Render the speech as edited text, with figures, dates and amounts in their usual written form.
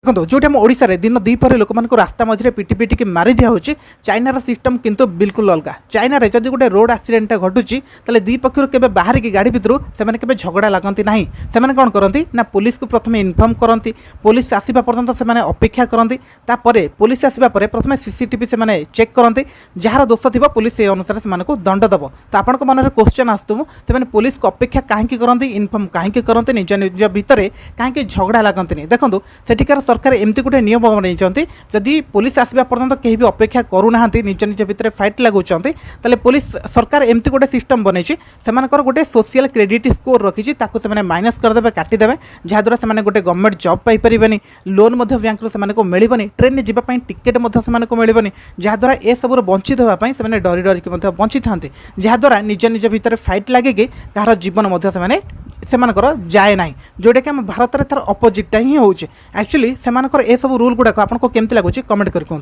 देखो जो ओडिशा रे दिन दीपर लोक मान रास्ता मझे पिटी पिटी की मारी दिया होची चाइनार सिस्टम किंतु बिल्कुल अलग। चाइना रे जदि गोटे रोड एक्सीडेंट घटुची तले दी पक्षर केबे बाहर की गाड़ी भितर से केबे झगड़ा लगती ना से कौन करती ना पुलिस को प्रथम इनफॉर्म करती पुलिस आसवा पर्यंत से अपेक्षा करती पुलिस आसवा प्रथम सीसीटीवी से चेक करती जार दोष थी पुलिस से अनुसार से दंड दब। तो आपण मन में क्वेश्चन आसतु से पुलिस को अपेक्षा कहीं करती इनफॉर्म कहीं करते निज निज भितर कहीं झगड़ा लगती। देखो सेठिकार सरकार एमती गोटे नियम बनाई जदि पुलिस आसवा पर्यंत कहीं भी अपेक्षा करूना निज निज भितर फाइट लगुंट पुलिस सरकार एमती गोटे सिस्टम बनई से गोटे सोशल क्रेडिट स्कोर रखी माइनस करदे काटिदेवे जहाद्वारा से गोटे government job Piper loan bank से मिलनी ट्रेन जावाई टिकेट से मिलनी जहाद्वारा ए सब वंचित होगापी से डरी डरिक बंची था जहाद्वारा निज निज भितर फाइट लगे कहार जीवन से जाए ना जोटा कि आम भारत में तार अपोजिटा ही हो एक्चुअली से सब रूल गुड़ाक आपको केमती लगुच कमेंट कर कहूँ।